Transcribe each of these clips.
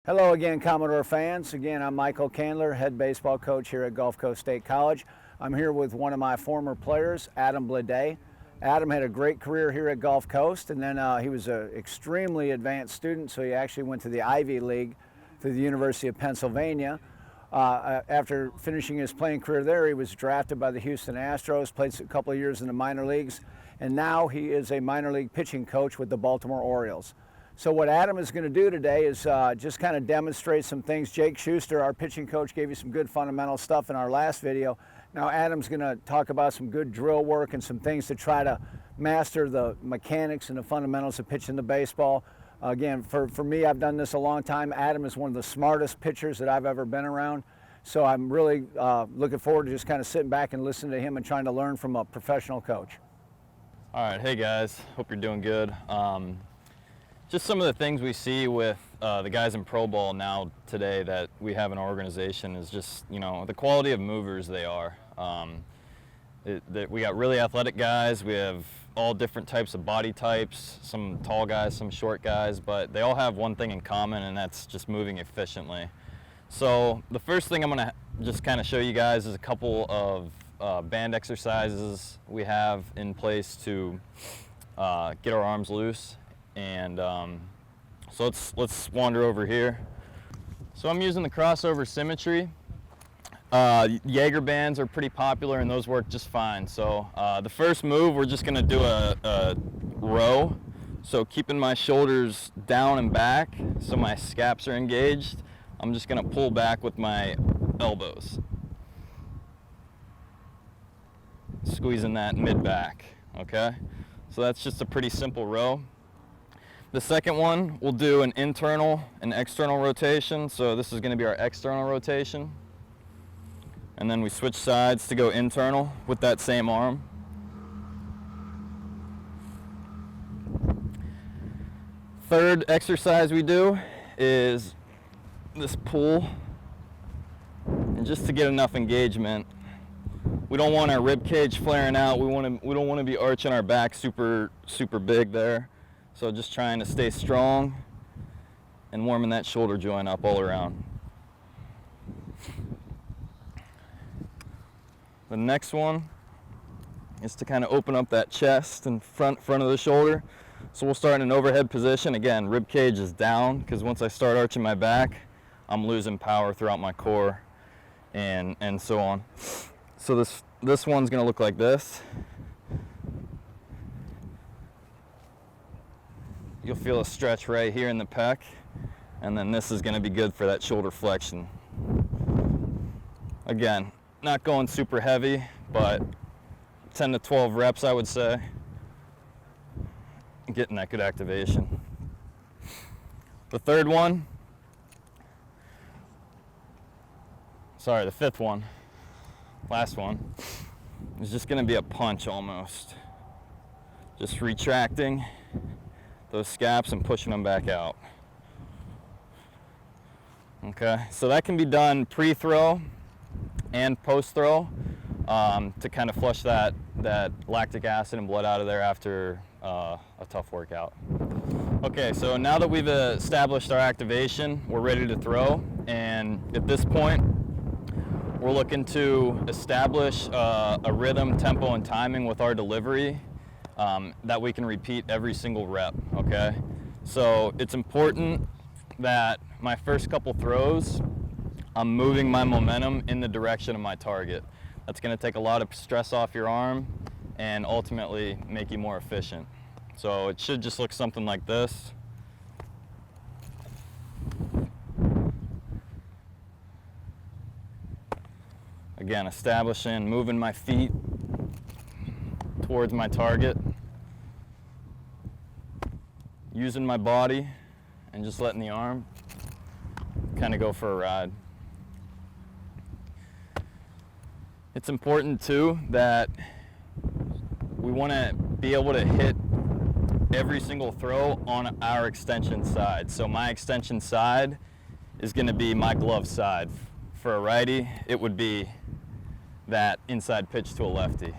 Hello again, Commodore fans. Again, I'm Michael Kandler, head baseball coach here at Gulf Coast State College. I'm here with one of my former players, Adam Bleday. Adam had a great career here at Gulf Coast, and then he was an extremely advanced student, so he actually went to the Ivy League through the University of Pennsylvania. After finishing his playing career there, he was drafted by the Houston Astros, played a couple of years in the minor leagues, and now he is a minor league pitching coach with the Baltimore Orioles. So what Adam is going to do today is just kind of demonstrate some things. Jake Schuster, our pitching coach, gave you some good fundamental stuff in our last video. Now Adam's going to talk about some good drill work and some things to try to master the mechanics and the fundamentals of pitching the baseball. Again, for me, I've done this a long time. Adam is one of the smartest pitchers that I've ever been around. So I'm really looking forward to just kind of sitting back and listening to him and trying to learn from a professional coach. All right, hey guys, hope you're doing good. Just some of the things we see with the guys in pro ball now today that we have in our organization is just, you know, the quality of movers they are. We got really athletic guys. We have all different types of body types, some tall guys, some short guys, but they all have one thing in common, and that's just moving efficiently. So the first thing I'm going to just kind of show you guys is a couple of band exercises we have in place to get our arms loose. And so let's wander over here. So I'm using the crossover symmetry. Jaeger bands are pretty popular and those work just fine. So the first move, we're just gonna do a row. So keeping my shoulders down and back so my scaps are engaged, I'm just gonna pull back with my elbows. Squeezing that mid-back, okay? So that's just a pretty simple row. The second one, we'll do an internal and external rotation. So this is going to be our external rotation. And then we switch sides to go internal with that same arm. Third exercise we do is this pull. And just to get enough engagement, we don't want our rib cage flaring out. We don't want to be arching our back super big there. So just trying to stay strong and warming that shoulder joint up all around. The next one is to kind of open up that chest and front of the shoulder. So we'll start in an overhead position. Again, rib cage is down because once I start arching my back, I'm losing power throughout my core and so on. So this one's gonna look like this. You'll feel a stretch right here in the pec, and then this is going to be good for that shoulder flexion. Again, not going super heavy, but 10 to 12 reps, I would say, getting that good activation. The fifth one, last one, is just going to be a punch almost. Just retracting those scaps and pushing them back out. Okay, so that can be done pre-throw and post-throw to kind of flush that lactic acid and blood out of there after a tough workout. Okay, so now that we've established our activation, we're ready to throw, and at this point we're looking to establish a rhythm, tempo, and timing with our delivery that we can repeat every single rep, okay? So it's important that my first couple throws, I'm moving my momentum in the direction of my target. That's gonna take a lot of stress off your arm and ultimately make you more efficient. So it should just look something like this. Again, establishing, moving my feet towards my target, using my body and just letting the arm kind of go for a ride. It's important too that we want to be able to hit every single throw on our extension side. So my extension side is going to be my glove side. For a righty, it would be that inside pitch to a lefty.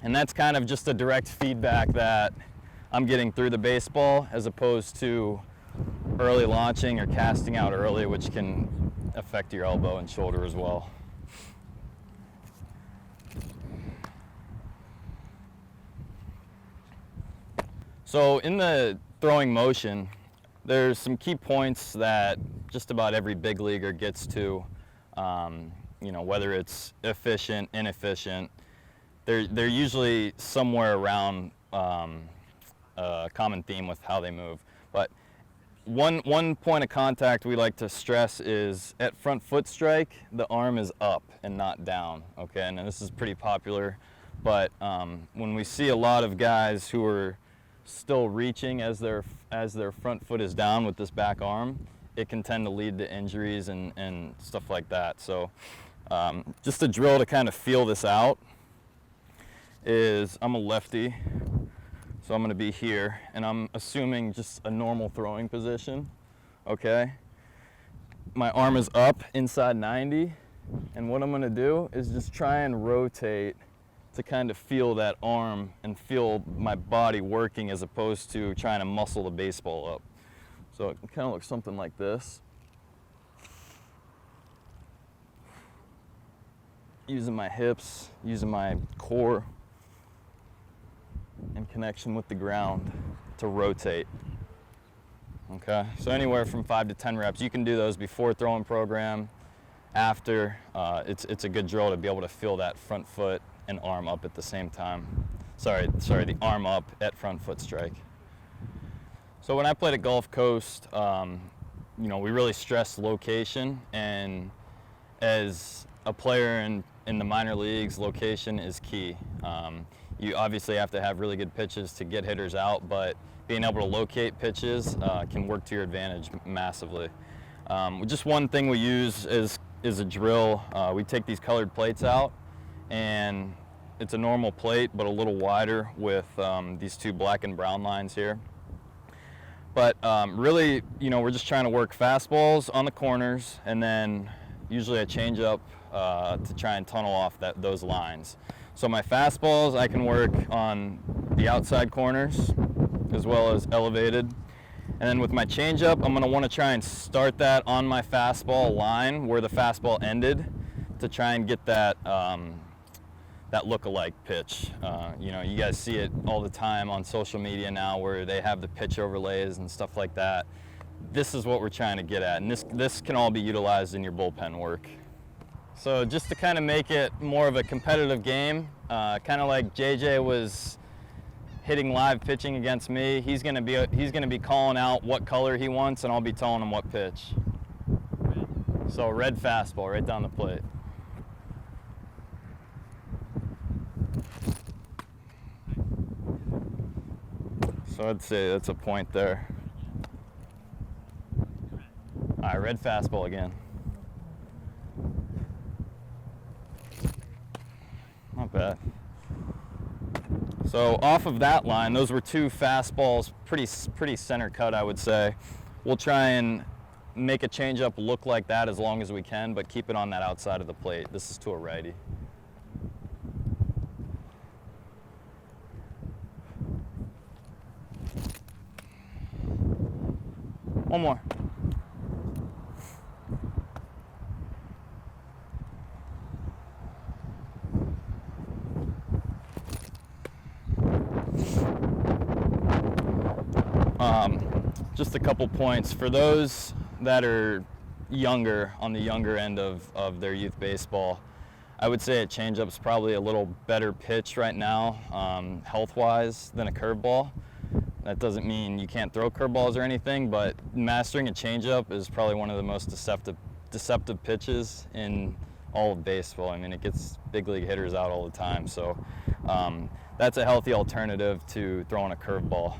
And that's kind of just a direct feedback that I'm getting through the baseball, as opposed to early launching or casting out early, which can affect your elbow and shoulder as well. So in the throwing motion, there's some key points that just about every big leaguer gets to, you know, whether it's efficient, inefficient. They're usually somewhere around a common theme with how they move. But one point of contact we like to stress is at front foot strike, the arm is up and not down, okay? And this is pretty popular, but when we see a lot of guys who are still reaching as their front foot is down with this back arm, it can tend to lead to injuries and stuff like that. So just a drill to kind of feel this out is, I'm a lefty, so I'm going to be here, and I'm assuming just a normal throwing position, okay? My arm is up inside 90, and what I'm going to do is just try and rotate to kind of feel that arm and feel my body working, as opposed to trying to muscle the baseball up. So it kind of looks something like this. Using my hips, using my core in connection with the ground to rotate. Okay, so anywhere from 5 to 10 reps. You can do those before throwing program, after. It's a good drill to be able to feel that front foot and arm up at the same time. Sorry, the arm up at front foot strike. So when I played at Gulf Coast, you know, we really stressed location, and as a player in the minor leagues, location is key. You obviously have to have really good pitches to get hitters out, but being able to locate pitches can work to your advantage massively. Just one thing we use is a drill. We take these colored plates out, and it's a normal plate but a little wider with these two black and brown lines here. But really, you know, we're just trying to work fastballs on the corners, and then usually a changeup to try and tunnel off those lines. So my fastballs, I can work on the outside corners as well as elevated. And then with my changeup, I'm going to want to try and start that on my fastball line where the fastball ended, to try and get that that look-alike pitch. You know, you guys see it all the time on social media now, where they have the pitch overlays and stuff like that. This is what we're trying to get at, and this can all be utilized in your bullpen work. So just to kind of make it more of a competitive game, kind of like JJ was hitting live pitching against me, he's going to be calling out what color he wants, and I'll be telling him what pitch. So red fastball right down the plate. So I'd say that's a point there. All right, red fastball again. Not bad. So off of that line, those were two fastballs, pretty center cut, I would say. We'll try and make a changeup look like that as long as we can, but keep it on that outside of the plate. This is to a righty. One more. Just a couple points for those that are younger, on the younger end of their youth baseball. I would say a changeup's probably a little better pitch right now, health-wise, than a curveball. That doesn't mean you can't throw curveballs or anything, but mastering a changeup is probably one of the most deceptive pitches in all of baseball. I mean, it gets big league hitters out all the time, so that's a healthy alternative to throwing a curveball.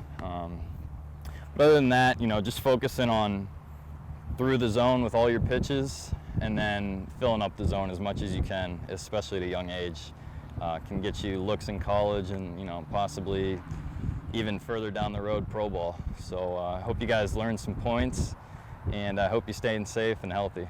But other than that, you know, just focusing on through the zone with all your pitches, and then filling up the zone as much as you can, especially at a young age, can get you looks in college, and, you know, possibly even further down the road, pro ball. So I hope you guys learned some points, and I hope you're staying safe and healthy.